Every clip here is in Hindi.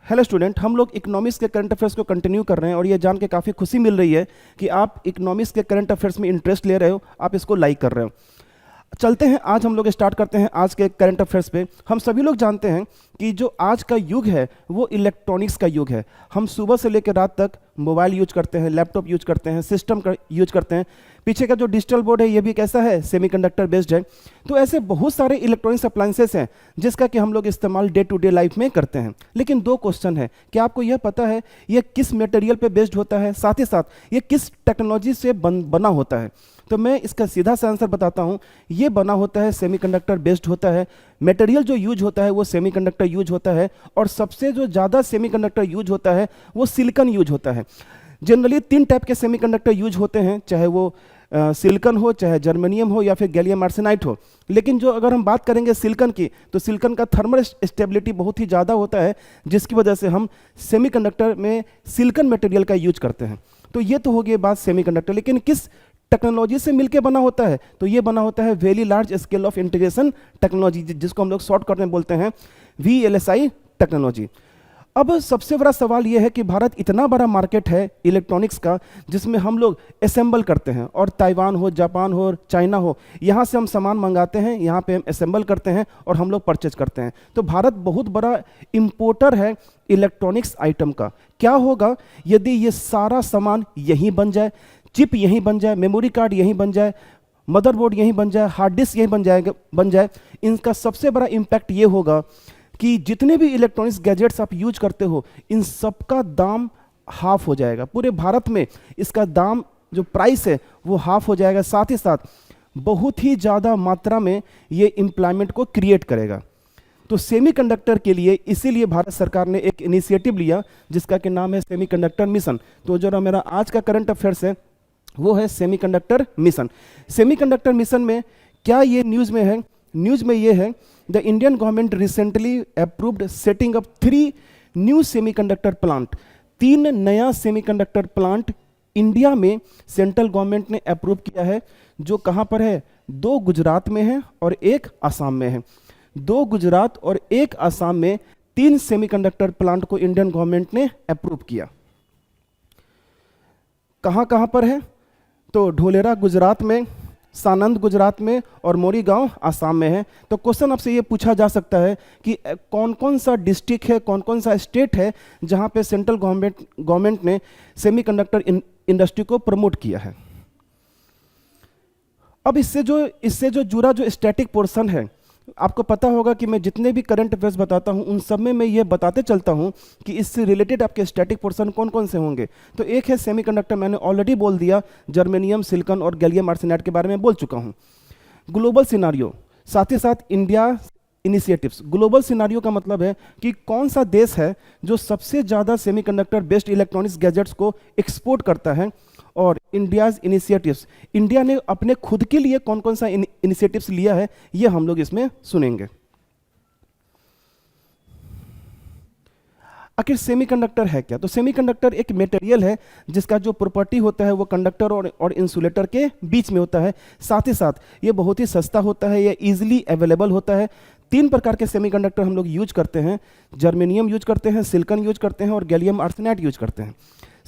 हेलो स्टूडेंट, हम लोग इकोनॉमिक्स के करंट अफेयर्स को कंटिन्यू कर रहे हैं और ये जान के काफ़ी खुशी मिल रही है कि आप इकोनॉमिक्स के करंट अफेयर्स में इंटरेस्ट ले रहे हो, आप इसको लाइक कर रहे हो। चलते हैं, आज हम लोग स्टार्ट करते हैं आज के करंट अफेयर्स पे। हम सभी लोग जानते हैं कि जो आज का युग है वो इलेक्ट्रॉनिक्स का युग है। हम सुबह से लेकर रात तक मोबाइल यूज करते हैं, लैपटॉप यूज करते हैं, सिस्टम का यूज करते हैं। पीछे का जो डिजिटल बोर्ड है ये भी कैसा है, सेमीकंडक्टर बेस्ड है। तो ऐसे बहुत सारे इलेक्ट्रॉनिक्स अप्लायंसेस हैं जिसका कि हम लोग इस्तेमाल डे टू डे लाइफ में करते हैं। लेकिन दो क्वेश्चन है, क्या आपको यह पता है ये किस मटेरियल पे बेस्ड होता है, साथ ही साथ ये किस टेक्नोलॉजी से बना होता है। तो मैं इसका सीधा सा आंसर बताता हूँ, ये बना होता है सेमीकंडक्टर बेस्ड होता है। मटेरियल जो यूज होता है वो सेमीकंडक्टर यूज होता है और सबसे जो ज़्यादा सेमीकंडक्टर यूज होता है वो सिलिकॉन यूज होता है। जनरली 3 टाइप के सेमीकंडक्टर यूज होते हैं, चाहे वो सिलिकॉन हो, चाहे जर्मेनियम हो या फिर गैलियम आर्सेनाइड हो। लेकिन जो अगर हम बात करेंगे सिलिकॉन की, तो सिलिकॉन का थर्मल स्टेबिलिटी बहुत ही ज़्यादा होता है, जिसकी वजह से हम सेमीकंडक्टर में सिलिकॉन मटेरियल का यूज करते हैं। तो ये तो हो गई बात सेमीकंडक्टर। लेकिन किस टेक्नोलॉजी से मिलके बना होता है, तो ये बना होता है very large scale of integration technology, जिसको हम लोग शॉर्टकट में बोलते हैं VLSI टेक्नोलॉजी। अब सबसे बड़ा सवाल यह है कि भारत इतना बड़ा मार्केट है इलेक्ट्रॉनिक्स का, जिसमें हम लोग असेंबल करते हैं, और ताइवान हो, जापान हो, चाइना हो, यहाँ से हम सामान मंगाते हैं, यहाँ पे हम असेंबल करते हैं और हम लोग परचेज करते हैं। तो भारत बहुत बड़ा इंपोर्टर है इलेक्ट्रॉनिक्स आइटम का। क्या होगा यदि ये सारा सामान यहीं बन जाए, चिप यहीं बन जाए, मेमोरी कार्ड यहीं बन जाए, मदरबोर्ड यहीं बन जाए, हार्ड डिस्क यहीं बन जाए। इनका सबसे बड़ा इम्पैक्ट ये होगा कि जितने भी इलेक्ट्रॉनिक्स गैजेट्स आप यूज करते हो, इन सब का दाम हाफ हो जाएगा। पूरे भारत में इसका दाम जो प्राइस है वो हाफ हो जाएगा। साथ ही साथ बहुत ही ज़्यादा मात्रा में ये एम्प्लॉयमेंट को क्रिएट करेगा। तो सेमीकंडक्टर के लिए इसीलिए भारत सरकार ने एक इनिशिएटिव लिया जिसका कि नाम है सेमीकंडक्टर मिशन। तो जो मेरा आज का करंट अफेयर्स है वो है सेमीकंडक्टर मिशन। सेमीकंडक्टर मिशन में क्या ये न्यूज़ में है, न्यूज़ में ये है, the Indian government recently approved setting up 3 new semiconductor plant. 3 नया सेमीकंडक्टर प्लांट इंडिया में सेंट्रल गवर्नमेंट ने अप्रूव किया है। जो कहाँ पर है, 2 गुजरात में है और 1 आसाम में है। 2 गुजरात और 1 आसाम में 3 सेमीकंडक्टर प्लांट को इंडियन गवर्नमेंट ने अप्रूव किया। कहाँ कहाँ पर है, तो ढोलेरा गुजरात में, सानंद गुजरात में और मोरीगांव आसाम में है। तो क्वेश्चन आपसे ये पूछा जा सकता है कि कौन कौन सा डिस्ट्रिक्ट है, कौन कौन सा स्टेट है जहाँ पे सेंट्रल गवर्नमेंट ने सेमीकंडक्टर इंडस्ट्री को प्रमोट किया है। अब इससे जो जुड़ा जो स्टैटिक पोर्शन है, आपको पता होगा कि मैं जितने भी करंट अफेयर्स बताता हूं उन सब में मैं ये बताते चलता हूं कि इससे रिलेटेड आपके स्टैटिक पोर्शन कौन कौन से होंगे। तो एक है सेमीकंडक्टर, मैंने ऑलरेडी बोल दिया, जर्मेनियम, सिलिकॉन और गैलियम आर्सेनाइड के बारे में बोल चुका हूं। ग्लोबल सिनारियो, साथ ही साथ इंडिया इनिशिएटिव्स। ग्लोबल सिनारियो का मतलब है कि कौन सा देश है जो सबसे ज़्यादा सेमीकंडक्टर बेस्ड इलेक्ट्रॉनिक्स गैजेट्स को एक्सपोर्ट करता है, और इंडियाज इनिशिएटिव्स, इंडिया ने अपने खुद के लिए कौन कौन सा इनिशिएटिव्स लिया है, ये हम लोग इसमें सुनेंगे। आखिर सेमीकंडक्टर है क्या? तो सेमीकंडक्टर एक मटेरियल है जिसका जो प्रॉपर्टी होता है वो कंडक्टर और इंसुलेटर के बीच में होता है। साथ ही साथ ये बहुत ही सस्ता होता है, ये इजीली अवेलेबल होता है। 3 प्रकार के सेमीकंडक्टर हम लोग यूज करते हैं, जर्मेनियम यूज करते हैं, सिलिकॉन यूज करते हैं और गैलियम आर्सेनाइड यूज करते हैं।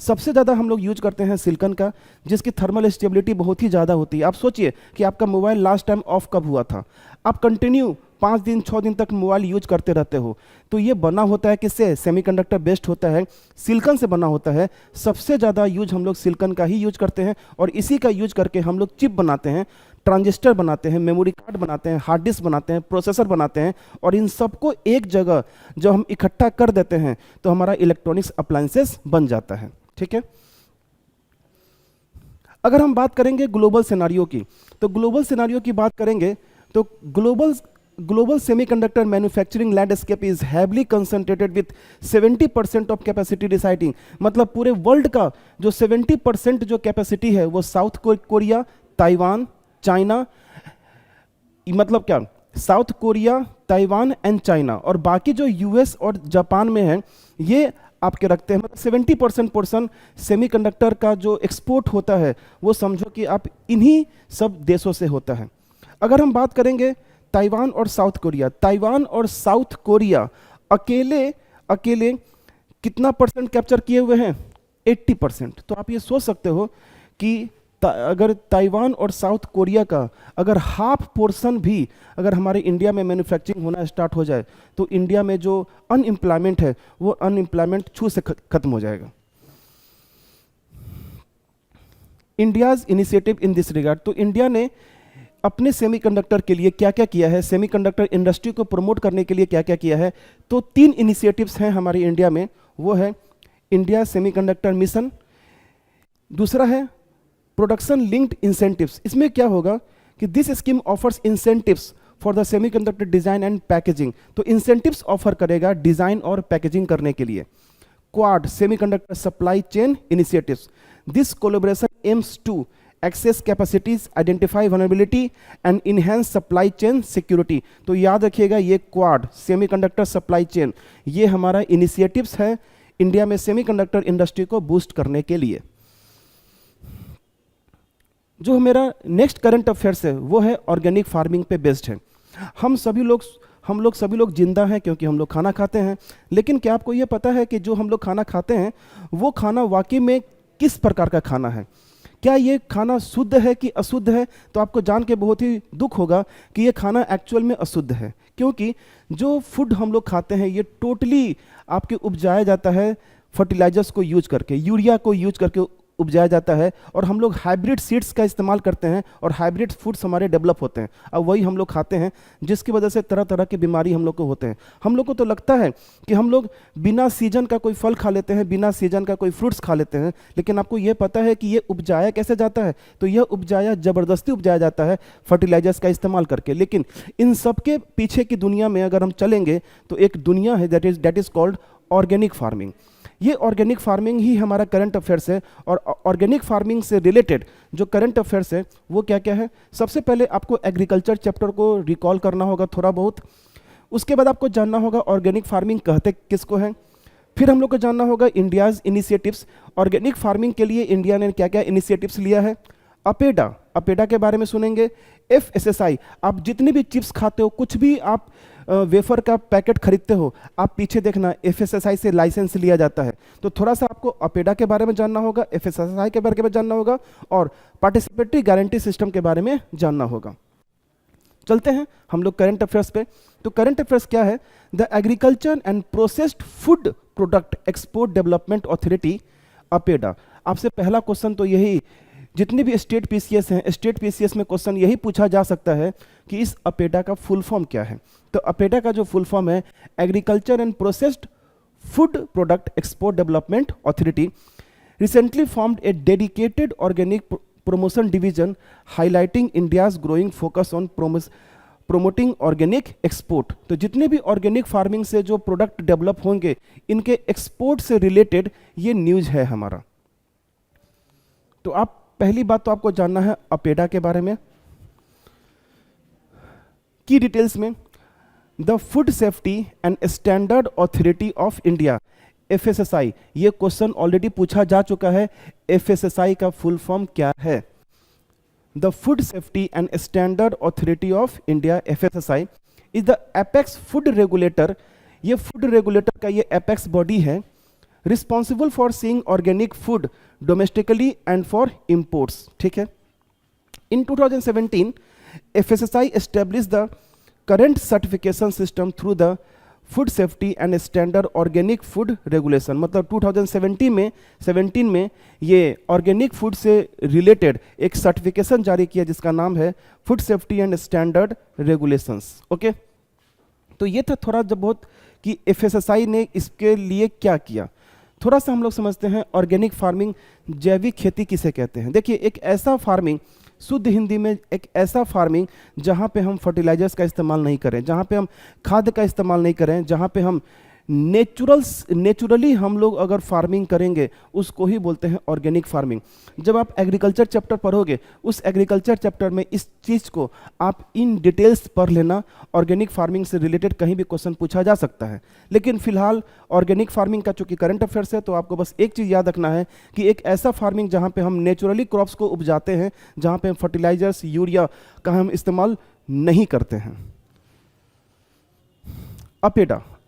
सबसे ज़्यादा हम लोग यूज करते हैं सिलिकॉन का, जिसकी थर्मल स्टेबिलिटी बहुत ही ज़्यादा होती है। आप सोचिए कि आपका मोबाइल लास्ट टाइम ऑफ कब हुआ था, आप कंटिन्यू 5 दिन 6 दिन तक मोबाइल यूज करते रहते हो। तो ये बना होता है किससे, सेमीकंडक्टर बेस्ड होता है, सिलिकॉन से बना होता है। सबसे ज़्यादा यूज हम लोग सिलिकॉन का ही यूज करते हैं और इसी का यूज करके हम लोग चिप बनाते हैं, ट्रांजिस्टर बनाते हैं, मेमोरी कार्ड बनाते हैं, हार्ड डिस्क बनाते हैं, प्रोसेसर बनाते हैं, और इन सबको एक जगह जब हम इकट्ठा कर देते हैं तो हमारा इलेक्ट्रॉनिक्स अप्लायंसेस बन जाता है। ठीक है, अगर हम बात करेंगे ग्लोबल सिनारियो की, तो ग्लोबल सिनारियो की बात करेंगे तो global semiconductor manufacturing landscape is heavily concentrated with 70% of capacity residing. मतलब पूरे वर्ल्ड का जो 70% जो कैपेसिटी है वो साउथ कोरिया, ताइवान, चाइना, मतलब क्या, south Korea, Taiwan and China, और बाकी जो यूएस और जापान में है ये आपके रखते हैं। मतलब 70% पोर्शन सेमीकंडक्टर का जो एक्सपोर्ट होता है वो समझो कि आप इन्हीं सब देशों से होता है। अगर हम बात करेंगे ताइवान और साउथ कोरिया, ताइवान और साउथ कोरिया अकेले कितना परसेंट कैप्चर किए हुए हैं? 80%। तो आप ये सोच सकते हो कि अगर ताइवान और साउथ कोरिया का अगर हाफ पोर्शन भी अगर हमारे इंडिया में मैन्युफैक्चरिंग होना स्टार्ट हो जाए तो इंडिया में जो अनएम्प्लॉयमेंट है वो अनएम्प्लॉयमेंट छू से खत्म हो जाएगा। India's initiative in this regard, तो इंडिया ने अपने सेमीकंडक्टर के लिए क्या क्या किया है, सेमीकंडक्टर इंडस्ट्री को प्रमोट करने के लिए क्या क्या किया है। तो 3 इनिशिएटिव्स हैं हमारे इंडिया में, वो है इंडिया सेमीकंडक्टर मिशन, दूसरा है प्रोडक्शन लिंक्ड इंसेंटिव्स। इसमें क्या होगा कि this scheme offers incentives for the semiconductor design and packaging, तो इंसेंटिव्स ऑफर करेगा डिजाइन और पैकेजिंग करने के लिए। Quad semiconductor supply chain initiatives, this collaboration aims to access capacities, identify vulnerability and enhance supply chain security। तो याद रखिएगा ये क्वाड सेमीकंडक्टर सप्लाई चेन ये हमारा इनिशिएटिव्स है इंडिया में सेमीकंडक्टर इंडस्ट्री को बूस्ट करने के लिए। जो मेरा नेक्स्ट करंट अफेयर्स है वो है ऑर्गेनिक फार्मिंग पे बेस्ड है। हम सभी लोग जिंदा हैं क्योंकि हम लोग खाना खाते हैं, लेकिन क्या आपको ये पता है कि जो हम लोग खाना खाते हैं वो खाना वाकई में किस प्रकार का खाना है? क्या ये खाना शुद्ध है कि अशुद्ध है? तो आपको जान के बहुत ही दुख होगा कि ये खाना एक्चुअल में अशुद्ध है, क्योंकि जो फूड हम लोग खाते हैं ये टोटली आपके उपजाया जाता है फर्टिलाइजर्स को यूज करके, यूरिया को यूज करके उपजाया जाता है, और हम लोग हाइब्रिड सीड्स का इस्तेमाल करते हैं और हाइब्रिड फूड्स हमारे डेवलप होते हैं, अब वही हम लोग खाते हैं जिसकी वजह से तरह तरह की बीमारी हम लोग को होते हैं। हम लोग को तो लगता है कि हम लोग बिना सीजन का कोई फल खा लेते हैं, बिना सीजन का कोई फ्रूट्स खा लेते हैं, लेकिन आपको ये पता है कि ये उपजाया कैसे जाता है? तो यह उपजाया ज़बरदस्ती उपजाया जाता है फर्टिलाइजर्स का इस्तेमाल करके। लेकिन इन सब के पीछे की दुनिया में अगर हम चलेंगे तो एक दुनिया है that is called organic farming. ये ऑर्गेनिक फार्मिंग ही हमारा करंट अफेयर्स है, और ऑर्गेनिक फार्मिंग से रिलेटेड जो करंट अफेयर्स है वो क्या क्या है? सबसे पहले आपको एग्रीकल्चर चैप्टर को रिकॉल करना होगा थोड़ा बहुत, उसके बाद आपको जानना होगा ऑर्गेनिक फार्मिंग कहते किसको है, फिर हम लोग को जानना होगा इंडियाज इनिशिएटिव्स, ऑर्गेनिक फार्मिंग के लिए इंडिया ने क्या क्या इनिशिएटिव्स लिया है। अपेडा के बारे में सुनेंगे। FSSAI, आप जितनी भी चिप्स खाते हो, कुछ भी आप वेफर का पैकेट खरीदते हो, आप पीछे देखना FSSAI से लाइसेंस लिया जाता है। तो थोड़ा सा आपको अपेडा के बारे में जानना होगा, FSSAI के बारे में जानना होगा, और पार्टिसिपेटरी गारंटी सिस्टम के बारे में जानना होगा। चलते हैं हम लोग करंट अफेयर्स पे। तो करंट अफेयर्स क्या है? The agriculture and processed food product export development authority, APEDA. आपसे पहला क्वेश्चन तो यही, जितने भी स्टेट PCS हैं, स्टेट PCS में क्वेश्चन यही पूछा जा सकता है कि इस अपेडा का फुल फॉर्म क्या है। तो अपेडा का जो फुल फॉर्म है agriculture and processed food product export development authority, recently formed A dedicated organic promotion division highlighting India's growing focus on promoting organic export. तो जितने भी ऑर्गेनिक फार्मिंग से जो प्रोडक्ट डेवलप होंगे इनके एक्सपोर्ट से रिलेटेड ये न्यूज है हमारा। तो आप पहली बात तो आपको जानना है अपेडा के बारे में की डिटेल्स में। The food safety and standard authority of India, FSSAI, ये क्वेश्चन ऑलरेडी पूछा जा चुका है। FSSAI का फुल फॉर्म क्या है? The food safety and standard authority of India, FSSAI, is the apex food regulator. ये फूड रेगुलेटर का ये एपेक्स बॉडी है, responsible for seeing organic food domestically and for imports. ठीक है। इन 2017 FSSAI established the current certification system through the food safety and standard organic food regulation. मतलब 2017 में ये ऑर्गेनिक फूड से रिलेटेड एक सर्टिफिकेशन जारी किया जिसका नाम है food safety and standard regulations. Okay, तो ये था थोड़ा जब बहुत कि FSSAI ने इसके लिए क्या किया। थोड़ा सा हम लोग समझते हैं ऑर्गेनिक फार्मिंग, जैविक खेती किसे कहते हैं। देखिए, एक ऐसा फार्मिंग, शुद्ध हिंदी में एक ऐसा फार्मिंग जहाँ पे हम फर्टिलाइजर्स का इस्तेमाल नहीं करें, जहाँ पे हम खाद का इस्तेमाल नहीं करें, जहाँ पे हम नेचुरली हम लोग अगर फार्मिंग करेंगे उसको ही बोलते हैं ऑर्गेनिक फार्मिंग। जब आप एग्रीकल्चर चैप्टर पढ़ोगे उस एग्रीकल्चर चैप्टर में इस चीज़ को आप इन डिटेल्स पढ़ लेना। ऑर्गेनिक फार्मिंग से रिलेटेड कहीं भी क्वेश्चन पूछा जा सकता है, लेकिन फिलहाल ऑर्गेनिक फार्मिंग का चूंकि करंट अफेयर्स है तो आपको बस एक चीज़ याद रखना है कि एक ऐसा फार्मिंग जहाँ पे हम नेचुरली क्रॉप्स को उपजाते हैं, जहाँ पे हम फर्टिलाइजर्स यूरिया का हम इस्तेमाल नहीं करते हैं।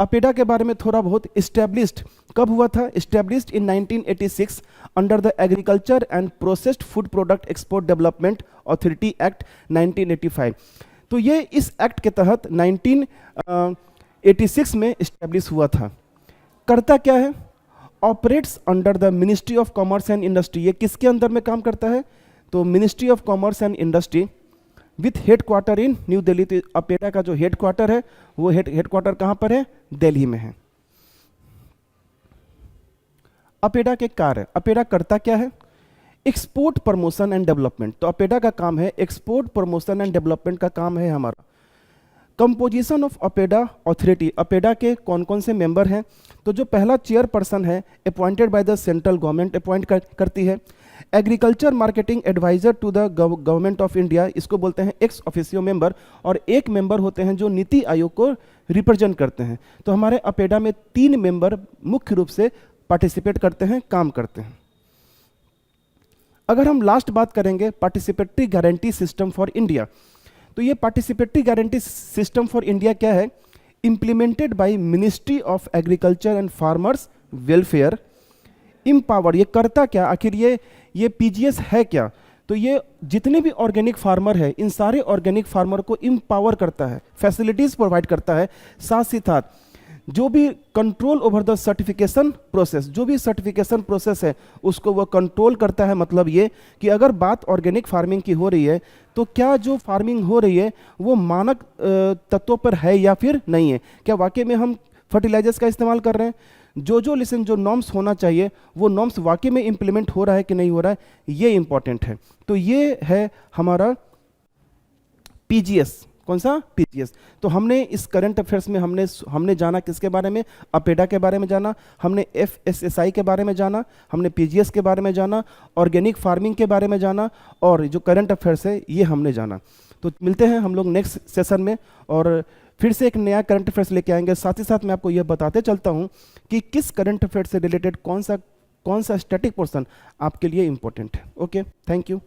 अपेडा के बारे में थोड़ा बहुत, इस्टेब्लिश्ड कब हुआ था? Established in 1986 under the agriculture and processed food product export development authority act 1985। तो ये इस एक्ट के तहत 1986 में इस्टेब्लिश हुआ था। करता क्या है? Operates under the ministry of commerce and industry. ये किसके अंदर में काम करता है? तो ministry of commerce and industry with head quarter in new Delhi. तो अपेडा का जो हेड क्वार्टर है वो हेड क्वार्टर कहाँ पर है? दिल्ली में है। अपेडा के कार्य, अपेडा करता क्या है? Export promotion and development. तो अपेडा का काम है एक्सपोर्ट प्रमोशन एंड डेवलपमेंट का काम है हमारा। Composition of APEDA authority, APEDA के कौन कौन से मेंबर हैं? तो जो पहला चेयरपर्सन है appointed by the central government appoint करती है। Agriculture marketing adviser to the government of India, इसको बोलते हैं एक्स ऑफिशियो मेंबर। और एक मेंबर होते हैं जो नीति आयोग को रिप्रेजेंट करते हैं। तो हमारे अपेडा में 3 मेंबर मुख्य रूप से पार्टिसिपेट करते हैं, काम करते हैं। अगर हम लास्ट बात करेंगे participatory guarantee system for India, तो ये participatory guarantee system for India क्या है? Implemented by ministry of agriculture and farmers welfare. Empower, ये करता क्या? आखिर ये पीजीएस है क्या? तो ये जितने भी ऑर्गेनिक फार्मर है, इन सारे ऑर्गेनिक फार्मर को इम्पावर करता है, फैसिलिटीज प्रोवाइड करता है। साथ ही साथ जो भी control over the certification process, जो भी सर्टिफिकेशन प्रोसेस है उसको वो कंट्रोल करता है। मतलब ये कि अगर बात ऑर्गेनिक फार्मिंग की हो रही है तो क्या जो फार्मिंग हो रही है वो मानक तत्वों पर है या फिर नहीं है? क्या वाकई में हम फर्टिलाइजर्स का इस्तेमाल कर रहे हैं? जो नॉर्म्स होना चाहिए वो नॉर्म्स वाकई में इंप्लीमेंट हो रहा है कि नहीं हो रहा है, ये इंपॉर्टेंट है। तो ये है हमारा पीजीएस। कौन सा? पीजीएस। तो हमने इस करंट अफेयर्स में हमने जाना किसके बारे में? अपेडा के बारे में जाना, हमने एफएसएसआई के बारे में जाना, हमने पीजीएस के बारे में जाना, ऑर्गेनिक फार्मिंग के बारे में जाना, और जो करंट अफेयर्स है ये हमने जाना। तो मिलते हैं हम लोग नेक्स्ट सेशन में और फिर से एक नया करंट अफेयर्स लेके आएंगे। साथ ही साथ मैं आपको यह बताते चलता हूँ कि किस करंट अफेयर्स से रिलेटेड कौन सा स्टैटिक पोर्शन आपके लिए इंपॉर्टेंट है। Okay, thank you.